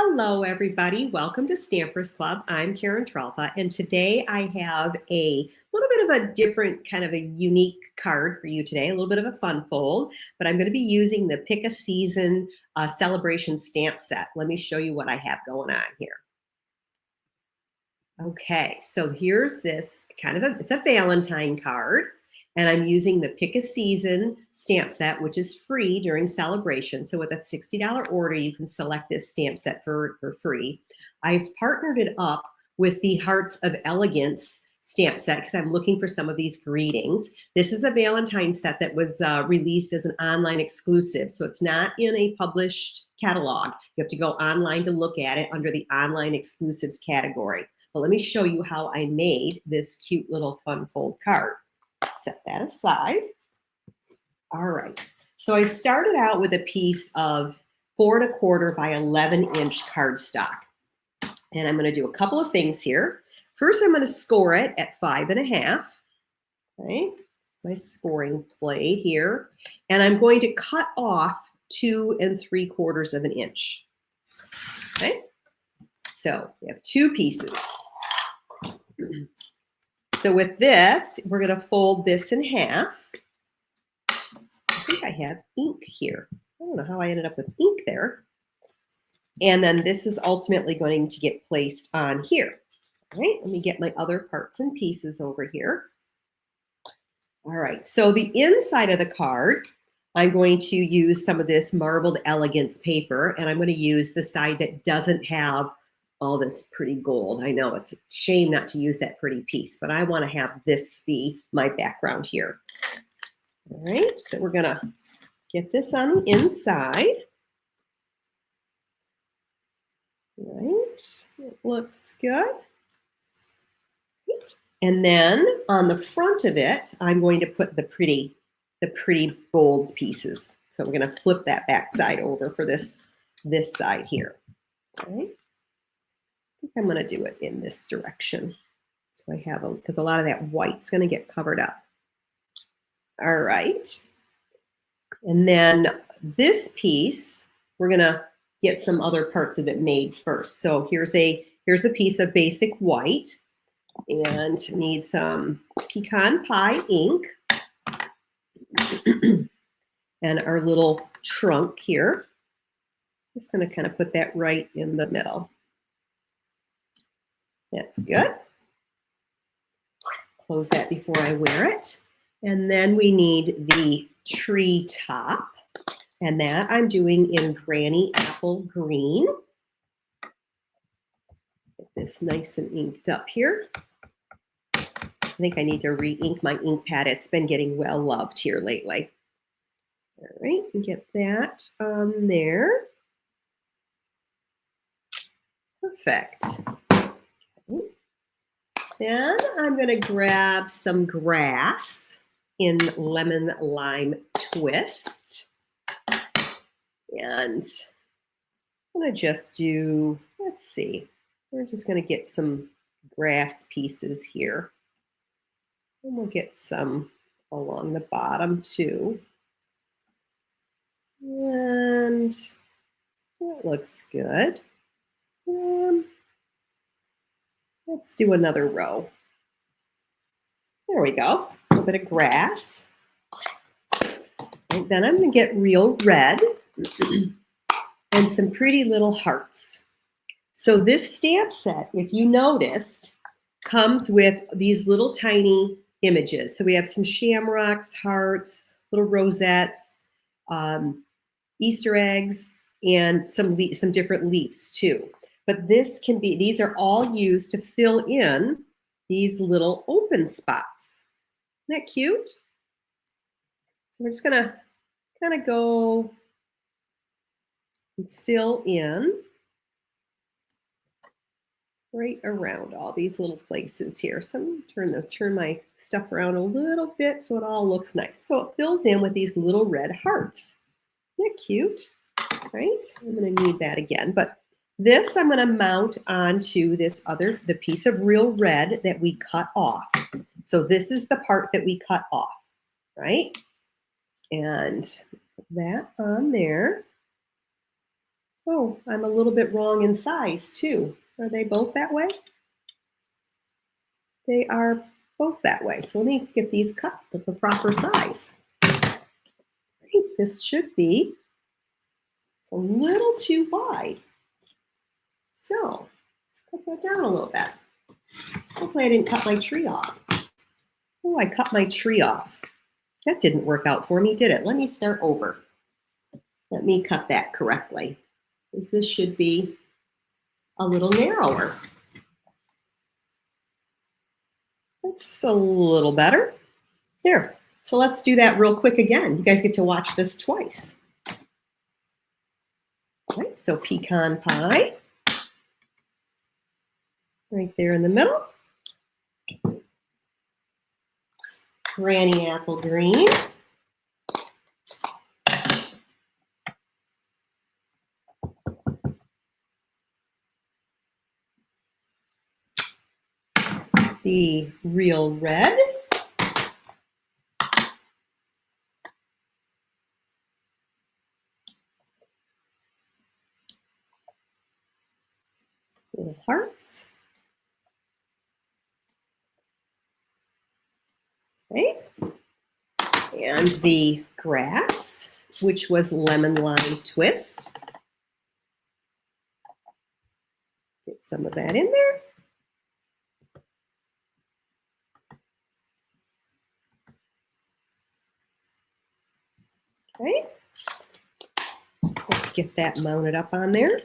Hello, everybody. Welcome to Stampers Club. I'm Karen Tralfa, and today I have a little bit of a different kind of a unique card for you today, a little bit of a fun fold, but I'm going to be using the Pick a Season Celebration stamp set. Let me show you what I have going on here. Okay, so here's this kind of it's a Valentine card, and I'm using the Pick a Season stamp set, which is free during celebration. So with a $60 order, you can select this stamp set for free. I've partnered it up with the Hearts of Elegance stamp set because I'm looking for some of these greetings. This is a Valentine set that was released as an online exclusive. So it's not in a published catalog. You have to go online to look at it under the online exclusives category. But let me show you how I made this cute little fun fold card. Set that aside. All right, so I started out with a piece of 4 1/4 by 11-inch cardstock. And I'm gonna do a couple of things here. First, I'm gonna score it at 5 1/2. Okay, my scoring plate here. And I'm going to cut off 2 3/4 of an inch. Okay, so we have 2 pieces. So with this, we're gonna fold this in half. I think I have ink here. I don't know how I ended up with ink there. And then this is ultimately going to get placed on here. All right, let me get my other parts and pieces over here. All right, so the inside of the card, I'm going to use some of this marbled elegance paper, and I'm going to use the side that doesn't have all this pretty gold. I know it's a shame not to use that pretty piece, but I want to have this be my background here. All right, so we're gonna get this on the inside. All right, it looks good. Right. And then on the front of it, I'm going to put the pretty gold pieces. So we're gonna flip that back side over for this side here. All right. I think I'm gonna do it in this direction. So I have because a lot of that white's gonna get covered up. All right. And then this piece, we're gonna get some other parts of it made first. So here's a piece of basic white, and need some pecan pie ink, and our little trunk here. Just gonna kind of put that right in the middle. That's good. Close that before I wear it. And then we need the tree top, and that I'm doing in Granny Apple Green. Get this nice and inked up here. I think I need to re-ink my ink pad. It's been getting well loved here lately. All right, and get that on there. Perfect. Okay. Then I'm going to grab some grass in Lemon Lime Twist. And I'm going to just do, let's see, we're just going to get some grass pieces here. And we'll get some along the bottom too. And that looks good. Let's do another row. There we go. A little bit of grass. And then I'm going to get real red and some pretty little hearts. So this stamp set, if you noticed, comes with these little tiny images. So we have some shamrocks, hearts, little rosettes, Easter eggs, and some different leaves too. But these are all used to fill in these little open spots. Isn't that cute? So we're just gonna kind of go and fill in right around all these little places here. So I'm gonna turn my stuff around a little bit so it all looks nice. So it fills in with these little red hearts. Isn't that cute? Right? I'm gonna need that again, but this I'm going to mount onto the piece of real red that we cut off. So this is the part that we cut off, right? And put that on there. Oh, I'm a little bit wrong in size too. Are they both that way? They are both that way. So let me get these cut with the proper size. Right, this should be, it's a little too wide. So let's cut that down a little bit. Hopefully I didn't cut my tree off. Oh, I cut my tree off. That didn't work out for me, did it? Let me start over. Let me cut that correctly, because this should be a little narrower. That's a little better. There. So let's do that real quick again. You guys get to watch this twice. All right, so pecan pie. Right there in the middle. Granny apple green. The real red. Little hearts. Okay. And the grass, which was lemon lime twist. Get some of that in there. Okay. Let's get that mounted up on there.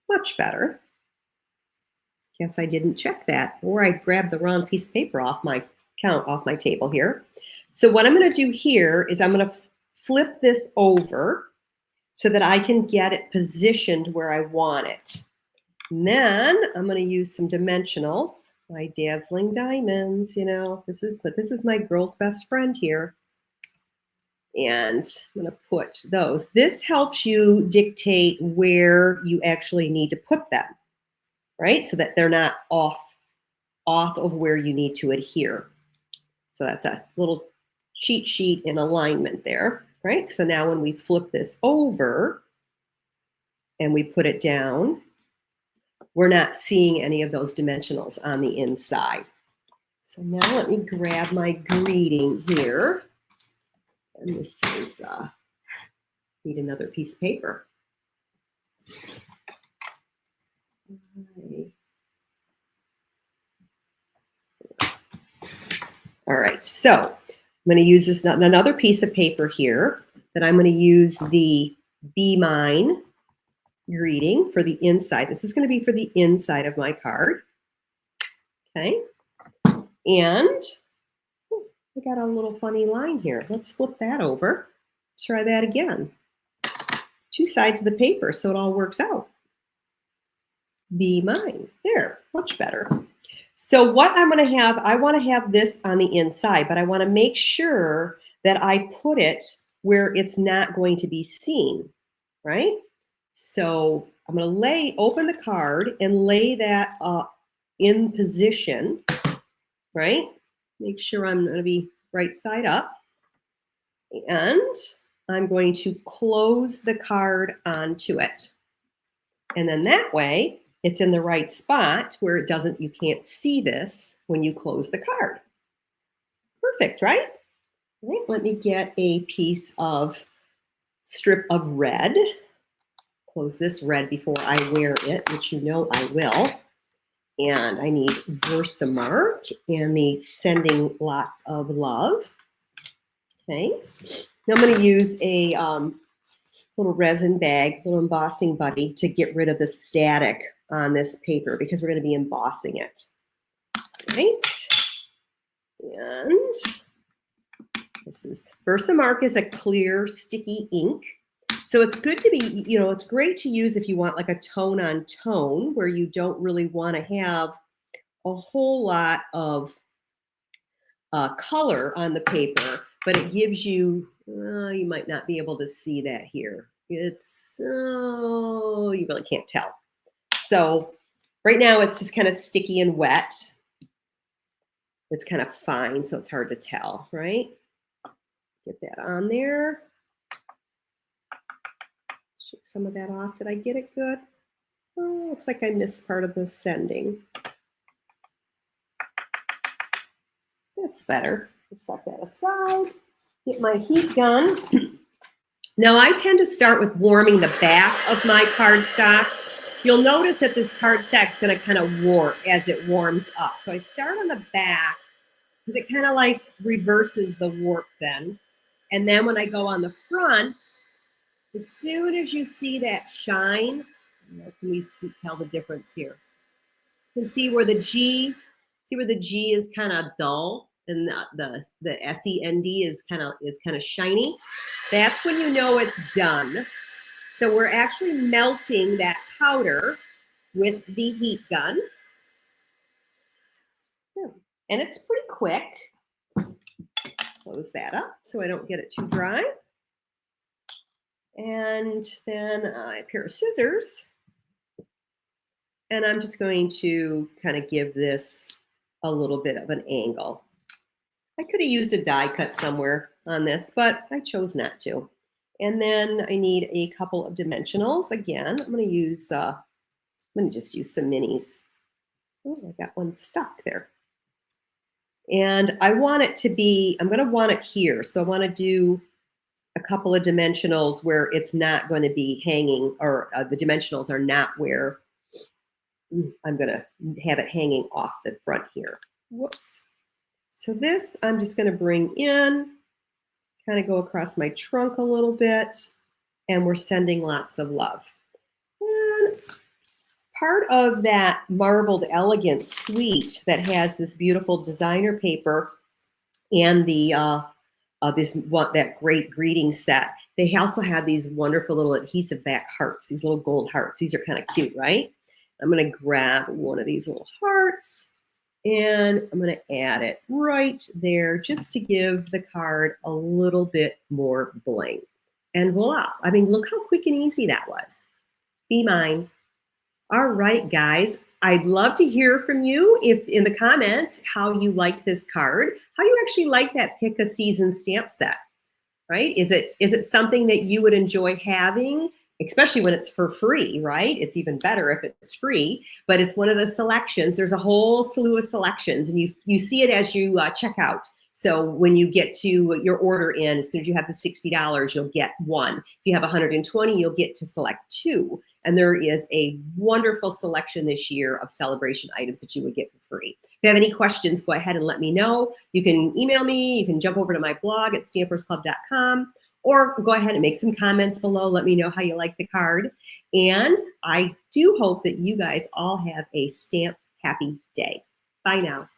Much better. Guess I didn't check that, or I grabbed the wrong piece of paper off my table here. So what I'm going to do here is I'm going to flip this over so that I can get it positioned where I want it. And then I'm going to use some dimensionals, my dazzling diamonds, you know, this is my girl's best friend here. And I'm going to put those. This helps you dictate where you actually need to put them, right? So that they're not off of where you need to adhere. So that's a little cheat sheet in alignment there, right? So now when we flip this over and we put it down, we're not seeing any of those dimensionals on the inside. So now let me grab my greeting here. And this is, need another piece of paper. All right, so I'm going to use this another piece of paper here that I'm going to use the Be Mine greeting for the inside. This is going to be for the inside of my card. Okay, and I got a little funny line here. Let's flip that over. Try that again. Two sides of the paper so it all works out. Be Mine. There, much better. So what I'm going to have, I want to have this on the inside, but I want to make sure that I put it where it's not going to be seen, right? So I'm going to open the card and lay that in position, right? Make sure I'm going to be right side up. And I'm going to close the card onto it. And then that way, it's in the right spot where you can't see this when you close the card. Perfect, right? All right, let me get a piece of strip of red. Close this red before I wear it, which you know I will. And I need Versamark and the Sending Lots of Love. Okay. Now I'm going to use a little resin bag, little embossing buddy to get rid of the static on this paper because we're going to be embossing it. Right? And this is Versamark is a clear, sticky ink. So it's good to be, you know, it's great to use if you want like a tone on tone where you don't really want to have a whole lot of color on the paper, but it gives you, you might not be able to see that here. It's, you really can't tell. So right now it's just kind of sticky and wet. It's kind of fine, so it's hard to tell, right? Get that on there. Take some of that off. Did I get it good? Oh, looks like I missed part of the sending. That's better. Let's set that aside. Get my heat gun. Now I tend to start with warming the back of my cardstock. You'll notice that this cardstock is going to kind of warp as it warms up. So I start on the back because it kind of like reverses the warp then. And then when I go on the front, as soon as you see that shine, can we tell the difference here? You can see where the G is kind of dull and the SEND is kind of shiny. That's when you know it's done. So we're actually melting that powder with the heat gun. And it's pretty quick. Close that up so I don't get it too dry. And then a pair of scissors. And I'm just going to kind of give this a little bit of an angle. I could have used a die cut somewhere on this, but I chose not to. And then I need a couple of dimensionals. Again, I'm going to just use some minis. Oh, I got one stuck there. And I want it to be, I'm going to want it here. So I want to do a couple of dimensionals where it's not going to be hanging, or the dimensionals are not where I'm going to have it hanging off the front here. Whoops. So this I'm just going to bring in, kind of go across my trunk a little bit, and we're sending lots of love. And part of that Marbled Elegance suite that has this beautiful designer paper and the that great greeting set, they also have these wonderful little adhesive back hearts, these little gold hearts. These are kind of cute, right? I'm going to grab one of these little hearts and I'm going to add it right there just to give the card a little bit more bling. And voila. I mean, look how quick and easy that was. Be mine. All right, guys. I'd love to hear from you if in the comments how you liked this card, how you actually like that Pick a Season stamp set, right? Is it something that you would enjoy having, especially when it's for free, right? It's even better if it's free, but it's one of the selections. There's a whole slew of selections, and you see it as you check out. So when you get to your order in, as soon as you have the $60, you'll get one. If you have 120, you'll get to select two. And there is a wonderful selection this year of Sale-A-Bration items that you would get for free. If you have any questions, go ahead and let me know. You can email me. You can jump over to my blog at stampersclub.com, or go ahead and make some comments below. Let me know how you like the card. And I do hope that you guys all have a stamp happy day. Bye now.